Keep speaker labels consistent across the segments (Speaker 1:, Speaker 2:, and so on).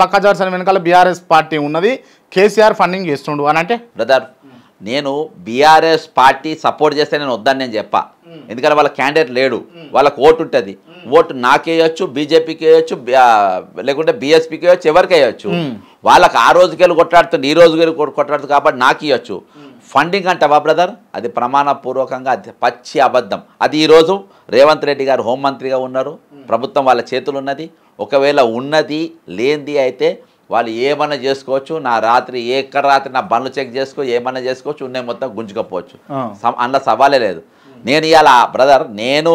Speaker 1: పక్కజార్సన్ వెనకాల BRS party ఉన్నది, KCR funding చేస్తుండు అని అంటే
Speaker 2: బ్రదర్ నేను బీఆర్ఎస్ పార్టీ సపోర్ట్ చేస్తే నేను వద్దని నేను చెప్పా. ఎందుకంటే వాళ్ళ క్యాండిడేట్ లేడు, వాళ్ళకి ఓటు ఉంటుంది. ఓటు నాకేయచ్చు, బీజేపీకి వేయచ్చు, లేకుంటే బీఎస్పీకి వేయచ్చు, ఎవరికి వేయచ్చు. వాళ్ళకి ఆ రోజుకెళ్ళి కొట్లాడుతుంది, ఈ రోజుకెళ్ళి కొట్లాడుతుంది కాబట్టి నాకు ఇవ్వచ్చు. ఫండింగ్ అంటావా బ్రదర్, అది ప్రమాణపూర్వకంగా అది పచ్చి అబద్ధం. అది ఈరోజు రేవంత్ రెడ్డి గారు హోంమంత్రిగా ఉన్నారు, ప్రభుత్వం వాళ్ళ చేతులు ఉన్నది. ఒకవేళ ఉన్నది లేనిది అయితే వాళ్ళు ఏమన్నా చేసుకోవచ్చు. నా రాత్రి రాత్రి నా బండ్లు చెక్ చేసుకో, ఏమన్నా చేసుకోవచ్చు, ఉన్నాయి మొత్తం గుంజుకపోవచ్చు, అందులో సవాలే లేదు. నేను ఇవాళ బ్రదర్ నేను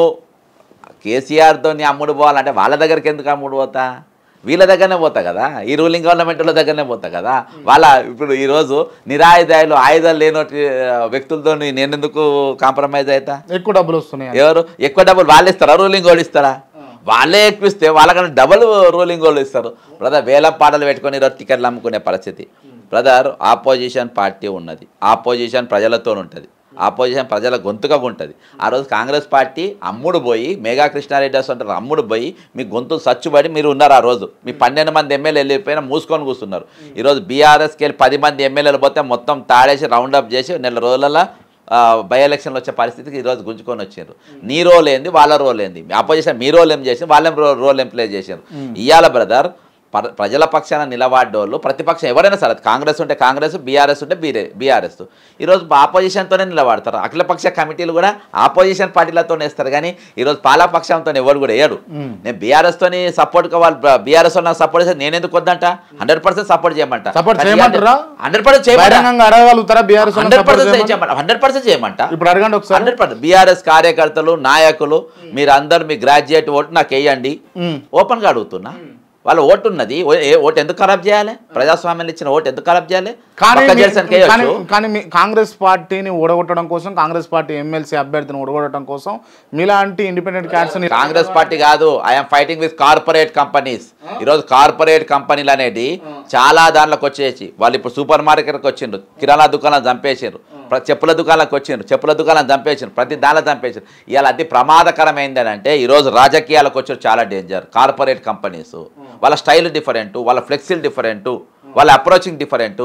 Speaker 2: కేసీఆర్తో అమ్ముడు పోవాలంటే వాళ్ళ దగ్గరికి ఎందుకు అమ్ముడు పోతా, వీళ్ళ దగ్గరనే పోతా కదా, ఈ రూలింగ్ గవర్నమెంట్ల దగ్గరనే పోతా కదా. వాళ్ళ ఇప్పుడు ఈరోజు నిరాయుధాయులు ఆయుధాలు లేని వ్యక్తులతో నేను ఎందుకు కాంప్రమైజ్ అవుతా?
Speaker 1: ఎక్కువ డబ్బులు వస్తున్నాయి.
Speaker 2: ఎవరు ఎక్కువ డబ్బులు వాళ్ళు ఇస్తారా, రూలింగ్ వాళ్ళు ఇస్తారా? వాళ్ళే ఎక్కువ ఇస్తే వాళ్ళకన్నా డబల్ రూలింగ్ వాళ్ళు ఇస్తారు. బ్రదర్ వేల పాటలు పెట్టుకొని ఈరోజు టికెట్లు అమ్ముకునే పరిస్థితి. బ్రదర్ ఆపోజిషన్ పార్టీ ఉన్నది, ఆపోజిషన్ ప్రజలతో ఉంటుంది, ఆపోజిషన్ ప్రజల గొంతుగా ఉంటుంది. ఆ రోజు కాంగ్రెస్ పార్టీ అమ్ముడు పోయి మేఘా కృష్ణారెడ్డి అంటారు, అమ్ముడు పోయి మీ గొంతు సచ్చుబడి మీరు ఉన్నారు. ఆ రోజు మీ 12 మంది ఎమ్మెల్యేలు వెళ్ళిపోయినా మూసుకొని కూర్చున్నారు. ఈరోజు బీఆర్ఎస్కి వెళ్ళి 10 మంది ఎమ్మెల్యేలు పోతే మొత్తం తాడేసి రౌండప్ చేసి నెల రోజులలో బై ఎలక్షన్లు వచ్చే పరిస్థితికి ఈరోజు గుంజుకొని వచ్చారు. నీ రోల్ ఏంది, వాళ్ళ రోల్ ఏంది? అపోజిషన్ మీ రోల్ ఏం చేసి వాళ్ళేం రోల్ ఏం ప్లే చేశారు? ఇవాళ బ్రదర్ ప్రజల పక్షాన నిలబడ్డోళ్ళు ప్రతిపక్షం ఎవరైనా సరే, కాంగ్రెస్ ఉంటే కాంగ్రెస్, బీఆర్ఎస్ ఉంటే బీఆర్ఎస్, ఈరోజు ఆపోజిషన్తోనే నిలబడతారు. అఖిలపక్ష కమిటీలు కూడా ఆపోజిషన్ పార్టీలతోనే వేస్తారు, కానీ ఈరోజు పాలపక్షంతో ఎవరు కూడా వేయడు. నేను బీఆర్ఎస్తోని సపోర్ట్ కావాలి, బీఆర్ఎస్ నాకు సపోర్ట్ చేస్తే నేను ఎందుకు వద్దంట? 100% సపోర్ట్ చేయమంట, 100% చేయమంట.
Speaker 1: ఇప్పుడు అడగండి ఒకసారి,
Speaker 2: 100% బీఆర్ఎస్ కార్యకర్తలు నాయకులు మీరు అందరు మీ గ్రాడ్యుయేట్ ఓటు నాకు వేయండి, ఓపెన్గా అడుగుతున్నా. వాళ్ళ ఓటు ఉన్నది, ఓటు ఎందుకు ఖరాబ్ చేయాలి? ప్రజాస్వామ్యాన్ని ఇచ్చిన ఓటు ఎందుకు ఖరాబ్ చేయాలి?
Speaker 1: కానీ కాంగ్రెస్ పార్టీని ఓడగొట్టడం కోసం, కాంగ్రెస్ పార్టీ ఎమ్మెల్సీ అభ్యర్థిని ఓడగొట్టడం కోసం మీలాంటి ఇండిపెండెంట్ క్యాండిడేట్స్.
Speaker 2: కాంగ్రెస్ పార్టీ కాదు, I'm fighting with corporate companies. ఈరోజు కార్పొరేట్ కంపెనీలు అనేది చాలా దాంట్లోకి వచ్చేసి వాళ్ళు ఇప్పుడు సూపర్ మార్కెట్కి వచ్చిండ్రు, కిరాణా దుకాణాలు చంపేసారు, చెప్పుల దుకాణాలకు వచ్చిండ్రు, చెప్పుల దుకాణాలు చంపేసారు, ప్రతి దానిలో చంపేసారు. ఇవాళ అతి ప్రమాదకరమైంది అంటే ఈరోజు రాజకీయాలకు వచ్చారు చాలా డేంజర్. కార్పొరేట్ కంపెనీస్ వాళ్ళ స్టైల్ డిఫరెంట్, వాళ్ళ ఫ్లెక్సీలు డిఫరెంట్, వాళ్ళ అప్రోచింగ్ డిఫరెంట్.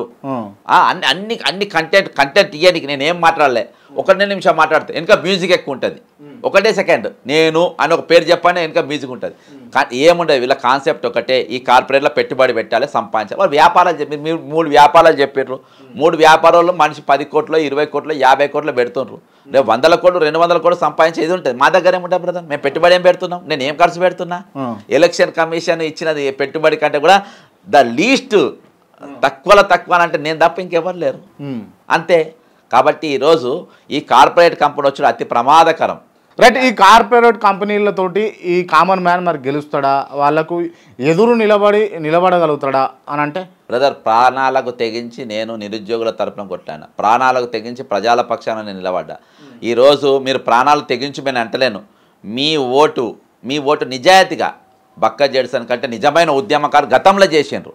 Speaker 2: అన్ని కంటెంట్ ఇయ్యడానికి నేను ఏం మాట్లాడలే, 1 నిమిషం మాట్లాడితే వెనుక మ్యూజిక్ ఎక్కువ ఉంటుంది, 1 సెకండ్ నేను అని ఒక పేరు చెప్పానే వెనుక మ్యూజిక్ ఉంటుంది. కానీ ఏముండదు, వీళ్ళ కాన్సెప్ట్ ఒకటే, ఈ కార్పొరేట్లో పెట్టుబడి పెట్టాలి, సంపాదించాలి. వాళ్ళు వ్యాపారాలు మీరు 3 వ్యాపారాలు చెప్పారు, 3 వ్యాపారాలు మనిషి 10 కోట్లు 20 కోట్లు 50 కోట్లు పెడుతుండ్రు. రేపు 100 కోట్లు 200 కోట్లు సంపాదించేది ఉంటుంది. మా దగ్గర ఏముంటుంది బ్రదర్? మేము పెట్టుబడి ఏం పెడుతున్నాం? నేను ఏం ఖర్చు పెడుతున్నా? ఎలక్షన్ కమిషన్ ఇచ్చినది పెట్టుబడి కంటే కూడా ద లీస్ట్ తక్కువ అంటే నేను తప్ప ఇంకెవరు లేరు, అంతే. కాబట్టి ఈరోజు ఈ కార్పొరేట్ కంపెనీ వచ్చి అతి ప్రమాదకరం.
Speaker 1: రైట్, ఈ కార్పొరేట్ కంపెనీలతోటి ఈ కామన్ మ్యాన్ మరి గెలుస్తాడా, వాళ్ళకు ఎదురు నిలబడగలుగుతాడా అని అంటే?
Speaker 2: బ్రదర్ ప్రాణాలకు తెగించి నేను నిరుద్యోగుల తరపున కొట్లాను, ప్రాణాలకు తెగించి ప్రజల పక్షాన నేను నిలబడ్డా. ఈరోజు మీరు ప్రాణాలు తెగించి నేను అంటలేను, మీ ఓటు నిజాయితీగా బక్క జడ్సన్ కంటే నిజమైన ఉద్యమకారు గతంలో చేసిండ్రు.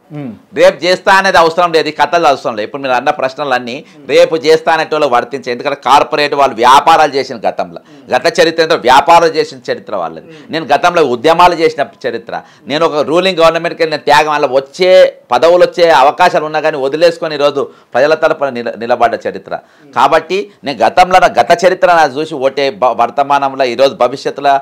Speaker 2: రేపు చేస్తా అనేది అవసరం లేదు, ఈ కథలు అవసరం లేదు. ఇప్పుడు మీరు అన్న ప్రశ్నలన్నీ రేపు చేస్తా అనేటోళ్ళు వర్తించే, ఎందుకంటే కార్పొరేట్ వాళ్ళు వ్యాపారాలు చేసిన గతంలో, గత చరిత్ర వ్యాపారాలు చేసిన చరిత్ర వాళ్ళది. నేను గతంలో ఉద్యమాలు చేసిన చరిత్ర, నేను ఒక రూలింగ్ గవర్నమెంట్కి నేను త్యాగం వల్ల వచ్చే పదవులు వచ్చే అవకాశాలు ఉన్నా కానీ వదిలేసుకొని ఈరోజు ప్రజల తరపున నిలబడ్డ చరిత్ర. కాబట్టి నేను గతంలో గత చరిత్ర నాకు చూసి ఓటే వర్తమానంలో ఈరోజు భవిష్యత్తులో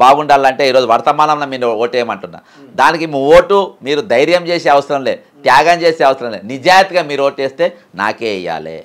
Speaker 2: బాగుండాలంటే ఈరోజు వర్తమానంలో మీరు ఓటేయమంటున్నా. దానికి మీ ఓటు మీరు ధైర్యం చేసే అవసరం లే, త్యాగం చేసే అవసరం లేదు, నిజాయితీగా మీరు ఓటేస్తే నాకే వేయాలి,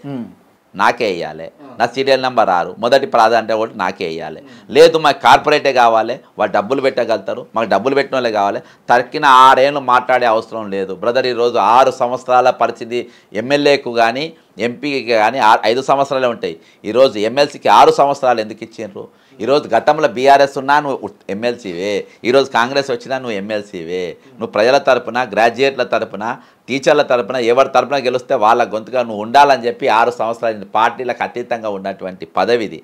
Speaker 2: నా సీరియల్ నెంబర్ 6 మొదటి ప్రాధాన్యత ఓటు నాకే వేయాలి. లేదు మాకు కార్పొరేటే కావాలి, వాళ్ళు డబ్బులు పెట్టగలుగుతారు, మాకు డబ్బులు పెట్టిన వాళ్ళే కావాలి, తక్కిన 6 ఏళ్ళు మాట్లాడే అవసరం లేదు. బ్రదర్ ఈరోజు 6 సంవత్సరాల పరిస్థితి ఎమ్మెల్యేకు కానీ ఎంపీకి కానీ 5 సంవత్సరాలే ఉంటాయి. ఈరోజు ఎమ్మెల్సీకి 6 సంవత్సరాలు ఎందుకు ఇచ్చిండ్రు? ఈరోజు గతంలో బీఆర్ఎస్ ఉన్నా నువ్వు ఎమ్మెల్సీవే, ఈరోజు కాంగ్రెస్ వచ్చినా నువ్వు ఎమ్మెల్సీవే. నువ్వు ప్రజల తరపున, గ్రాడ్యుయేట్ల తరపున, టీచర్ల తరపున ఎవరి తరపున గెలిస్తే వాళ్ళ గొంతుగా నువ్వు ఉండాలని చెప్పి 6 సంవత్సరాలు పార్టీలకు అతీతంగా ఉన్నటువంటి పదవిది.